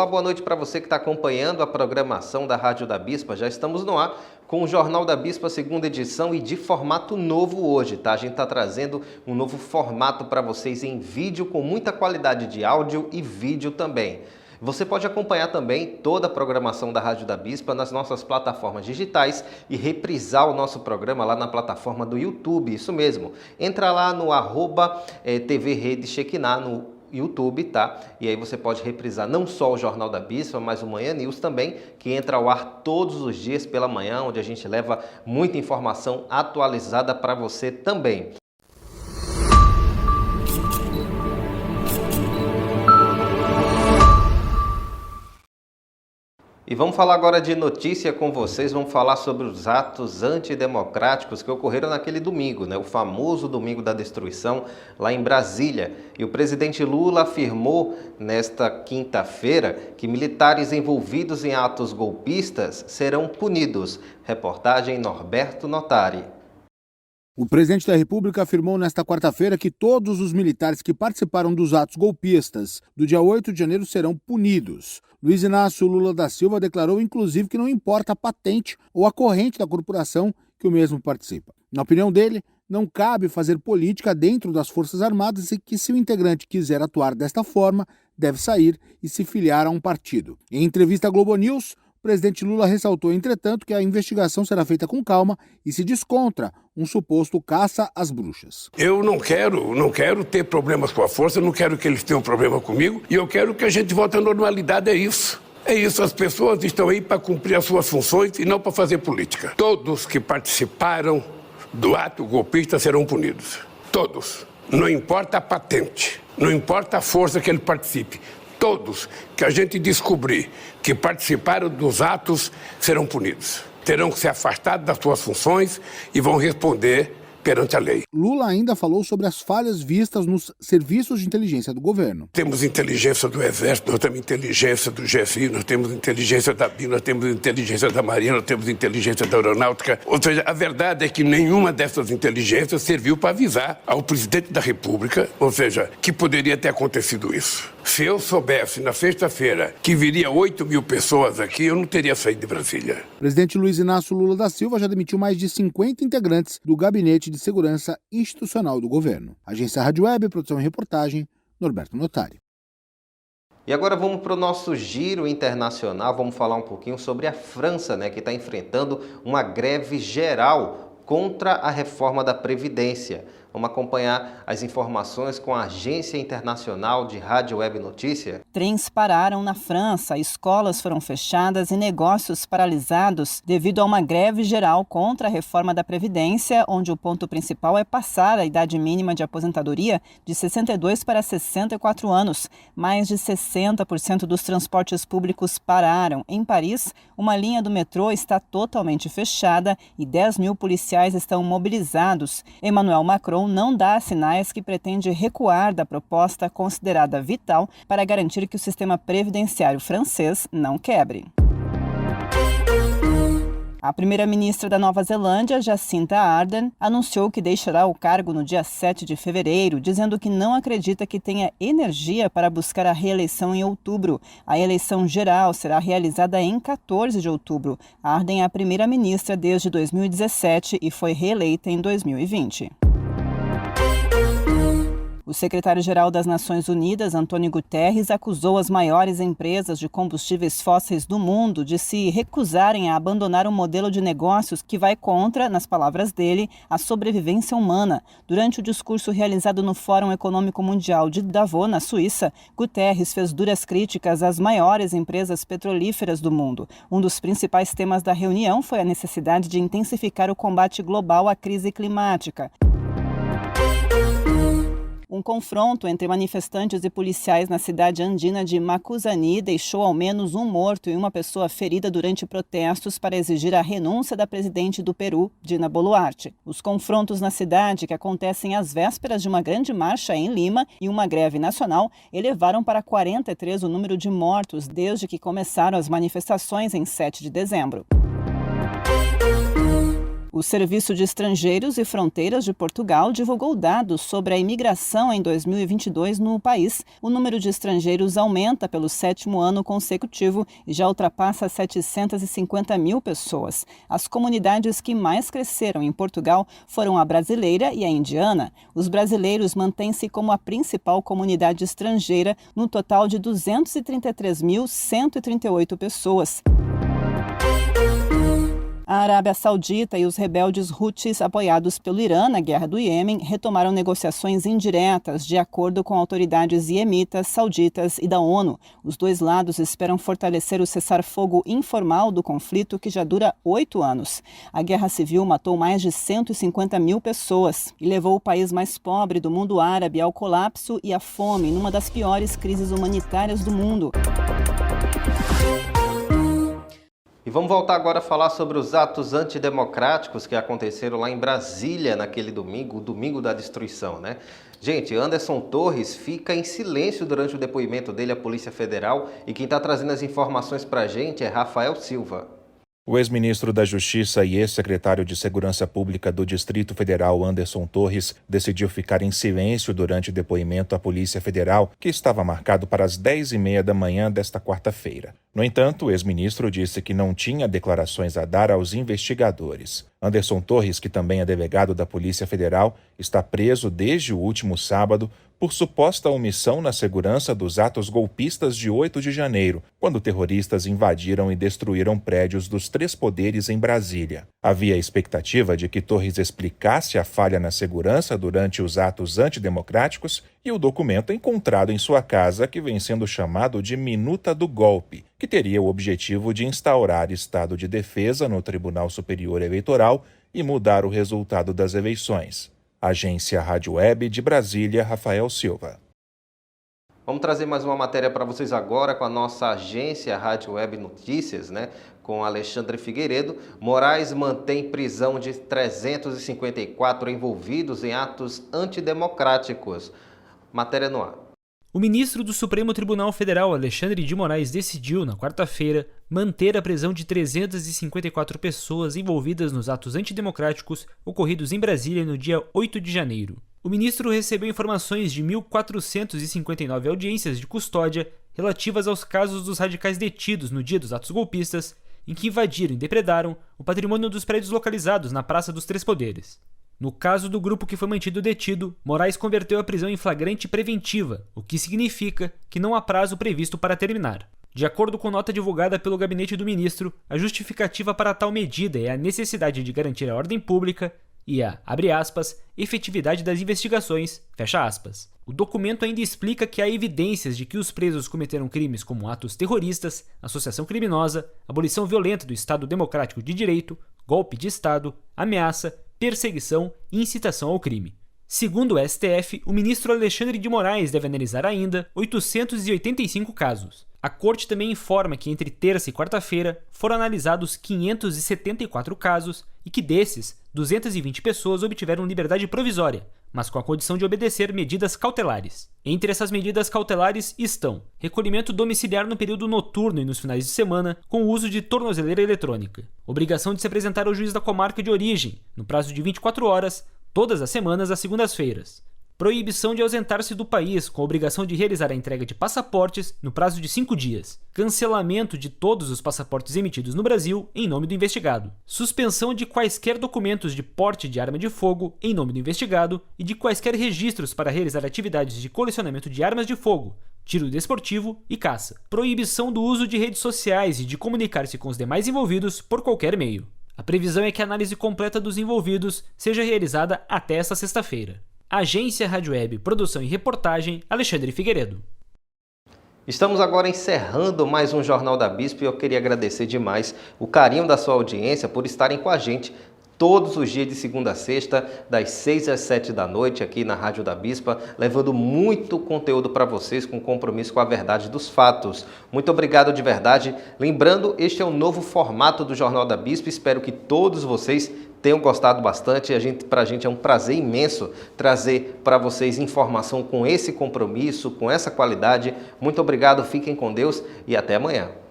Olá, boa noite para você que está acompanhando a programação da Rádio da Bispa. Já estamos no ar com o Jornal da Bispa, segunda edição, e de formato novo hoje, tá? A gente está trazendo um novo formato para vocês em vídeo, com muita qualidade de áudio e vídeo também. Você pode acompanhar também toda a programação da Rádio da Bispa nas nossas plataformas digitais e reprisar o nosso programa lá na plataforma do YouTube, isso mesmo. Entra lá no @TV Rede Shekinah no YouTube, tá? E aí você pode reprisar não só o Jornal da Bispa, mas o Manhã News também, que entra ao ar todos os dias pela manhã, onde a gente leva muita informação atualizada para você também. E vamos falar agora de notícia com vocês, vamos falar sobre os atos antidemocráticos que ocorreram naquele domingo, né? O famoso Domingo da Destruição, lá em Brasília. E o presidente Lula afirmou nesta quinta-feira que militares envolvidos em atos golpistas serão punidos. Reportagem Norberto Notari. O presidente da República afirmou nesta quarta-feira que todos os militares que participaram dos atos golpistas do dia 8 de janeiro serão punidos. Luiz Inácio Lula da Silva declarou, inclusive, que não importa a patente ou a corrente da corporação que o mesmo participa. Na opinião dele, não cabe fazer política dentro das Forças Armadas e que, se o integrante quiser atuar desta forma, deve sair e se filiar a um partido. Em entrevista à Globo News, o presidente Lula ressaltou, entretanto, que a investigação será feita com calma e se descontra um suposto caça às bruxas. Eu não quero ter problemas com a força, não quero que eles tenham problema comigo e eu quero que a gente volte à normalidade, é isso. É isso, as pessoas estão aí para cumprir as suas funções e não para fazer política. Todos que participaram do ato golpista serão punidos. Todos. Não importa a patente, não importa a força que ele participe. Todos que a gente descobrir que participaram dos atos serão punidos. Terão que se afastar das suas funções e vão responder perante a lei. Lula ainda falou sobre as falhas vistas nos serviços de inteligência do governo. Temos inteligência do Exército, nós temos inteligência do GSI, nós temos inteligência da BIM, nós temos inteligência da Marinha, nós temos inteligência da Aeronáutica. Ou seja, a verdade é que nenhuma dessas inteligências serviu para avisar ao presidente da República, ou seja, que poderia ter acontecido isso. Se eu soubesse na sexta-feira que viria 8 mil pessoas aqui, eu não teria saído de Brasília. O presidente Luiz Inácio Lula da Silva já demitiu mais de 50 integrantes do Gabinete de Segurança Institucional do Governo. Agência Rádio Web, produção e reportagem, Norberto Notari. E agora vamos para o nosso giro internacional, vamos falar um pouquinho sobre a França, né, que está enfrentando uma greve geral contra a reforma da Previdência. Vamos acompanhar as informações com a Agência Internacional de Rádio Web Notícia. Trens pararam na França, escolas foram fechadas e negócios paralisados devido a uma greve geral contra a reforma da Previdência, onde o ponto principal é passar a idade mínima de aposentadoria de 62 para 64 anos. Mais de 60% dos transportes públicos pararam. Em Paris, uma linha do metrô está totalmente fechada e 10 mil policiais estão mobilizados. Emmanuel Macron não dá sinais que pretende recuar da proposta considerada vital para garantir que o sistema previdenciário francês não quebre. A primeira-ministra da Nova Zelândia, Jacinda Ardern, anunciou que deixará o cargo no dia 7 de fevereiro, dizendo que não acredita que tenha energia para buscar a reeleição em outubro. A eleição geral será realizada em 14 de outubro. Ardern é a primeira-ministra desde 2017 e foi reeleita em 2020. O secretário-geral das Nações Unidas, Antônio Guterres, acusou as maiores empresas de combustíveis fósseis do mundo de se recusarem a abandonar um modelo de negócios que vai contra, nas palavras dele, a sobrevivência humana. Durante o discurso realizado no Fórum Econômico Mundial de Davos, na Suíça, Guterres fez duras críticas às maiores empresas petrolíferas do mundo. Um dos principais temas da reunião foi a necessidade de intensificar o combate global à crise climática. Um confronto entre manifestantes e policiais na cidade andina de Macuzani deixou ao menos um morto e uma pessoa ferida durante protestos para exigir a renúncia da presidente do Peru, Dina Boluarte. Os confrontos na cidade, que acontecem às vésperas de uma grande marcha em Lima e uma greve nacional, elevaram para 43 o número de mortos desde que começaram as manifestações em 7 de dezembro. O Serviço de Estrangeiros e Fronteiras de Portugal divulgou dados sobre a imigração em 2022 no país. O número de estrangeiros aumenta pelo 7º ano consecutivo e já ultrapassa 750 mil pessoas. As comunidades que mais cresceram em Portugal foram a brasileira e a indiana. Os brasileiros mantêm-se como a principal comunidade estrangeira, no total de 233.138 pessoas. A Arábia Saudita e os rebeldes Houthis, apoiados pelo Irã na guerra do Iêmen, retomaram negociações indiretas, de acordo com autoridades iemitas, sauditas e da ONU. Os dois lados esperam fortalecer o cessar-fogo informal do conflito, que já dura 8 anos. A guerra civil matou mais de 150 mil pessoas e levou o país mais pobre do mundo árabe ao colapso e à fome, numa das piores crises humanitárias do mundo. E vamos voltar agora a falar sobre os atos antidemocráticos que aconteceram lá em Brasília naquele domingo, o domingo da destruição, né? Gente, Anderson Torres fica em silêncio durante o depoimento dele à Polícia Federal e quem está trazendo as informações para a gente é Rafael Silva. O ex-ministro da Justiça e ex-secretário de Segurança Pública do Distrito Federal, Anderson Torres, decidiu ficar em silêncio durante o depoimento à Polícia Federal, que estava marcado para as 10h30 da manhã desta quarta-feira. No entanto, o ex-ministro disse que não tinha declarações a dar aos investigadores. Anderson Torres, que também é delegado da Polícia Federal, está preso desde o último sábado por suposta omissão na segurança dos atos golpistas de 8 de janeiro, quando terroristas invadiram e destruíram prédios dos 3 poderes em Brasília. Havia expectativa de que Torres explicasse a falha na segurança durante os atos antidemocráticos e o documento encontrado em sua casa, que vem sendo chamado de Minuta do Golpe, que teria o objetivo de instaurar estado de defesa no Tribunal Superior Eleitoral e mudar o resultado das eleições. Agência Rádio Web de Brasília, Rafael Silva. Vamos trazer mais uma matéria para vocês agora com a nossa agência Rádio Web Notícias, né? Com Alexandre Figueiredo. Moraes mantém prisão de 354 envolvidos em atos antidemocráticos. Matéria no ar. O ministro do Supremo Tribunal Federal, Alexandre de Moraes, decidiu, na quarta-feira, manter a prisão de 354 pessoas envolvidas nos atos antidemocráticos ocorridos em Brasília no dia 8 de janeiro. O ministro recebeu informações de 1.459 audiências de custódia relativas aos casos dos radicais detidos no dia dos atos golpistas, em que invadiram e depredaram o patrimônio dos prédios localizados na Praça dos Três Poderes. No caso do grupo que foi mantido detido, Moraes converteu a prisão em flagrante preventiva, o que significa que não há prazo previsto para terminar. De acordo com nota divulgada pelo gabinete do ministro, a justificativa para tal medida é a necessidade de garantir a ordem pública e a, abre aspas, efetividade das investigações, fecha aspas. O documento ainda explica que há evidências de que os presos cometeram crimes como atos terroristas, associação criminosa, abolição violenta do Estado Democrático de Direito, golpe de Estado, ameaça, perseguição e incitação ao crime. Segundo o STF, o ministro Alexandre de Moraes deve analisar ainda 885 casos. A corte também informa que entre terça e quarta-feira foram analisados 574 casos e que desses, 220 pessoas obtiveram liberdade provisória, mas com a condição de obedecer medidas cautelares. Entre essas medidas cautelares estão recolhimento domiciliar no período noturno e nos finais de semana, com o uso de tornozeleira eletrônica, obrigação de se apresentar ao juiz da comarca de origem, no prazo de 24 horas, todas as semanas às segundas-feiras, proibição de ausentar-se do país, com a obrigação de realizar a entrega de passaportes no prazo de 5 dias, cancelamento de todos os passaportes emitidos no Brasil em nome do investigado, suspensão de quaisquer documentos de porte de arma de fogo em nome do investigado e de quaisquer registros para realizar atividades de colecionamento de armas de fogo, tiro desportivo e caça, proibição do uso de redes sociais e de comunicar-se com os demais envolvidos por qualquer meio. A previsão é que a análise completa dos envolvidos seja realizada até esta sexta-feira. Agência Rádio Web, produção e reportagem, Alexandre Figueiredo. Estamos agora encerrando mais um Jornal da Bispa e eu queria agradecer demais o carinho da sua audiência por estarem com a gente todos os dias de segunda a sexta, das 6 às 7 da noite, aqui na Rádio da Bispa, levando muito conteúdo para vocês com compromisso com a verdade dos fatos. Muito obrigado de verdade. Lembrando, este é o novo formato do Jornal da Bispa, espero que todos vocês tenham gostado bastante. Para a gente é um prazer imenso trazer para vocês informação com esse compromisso, com essa qualidade. Muito obrigado, fiquem com Deus e até amanhã.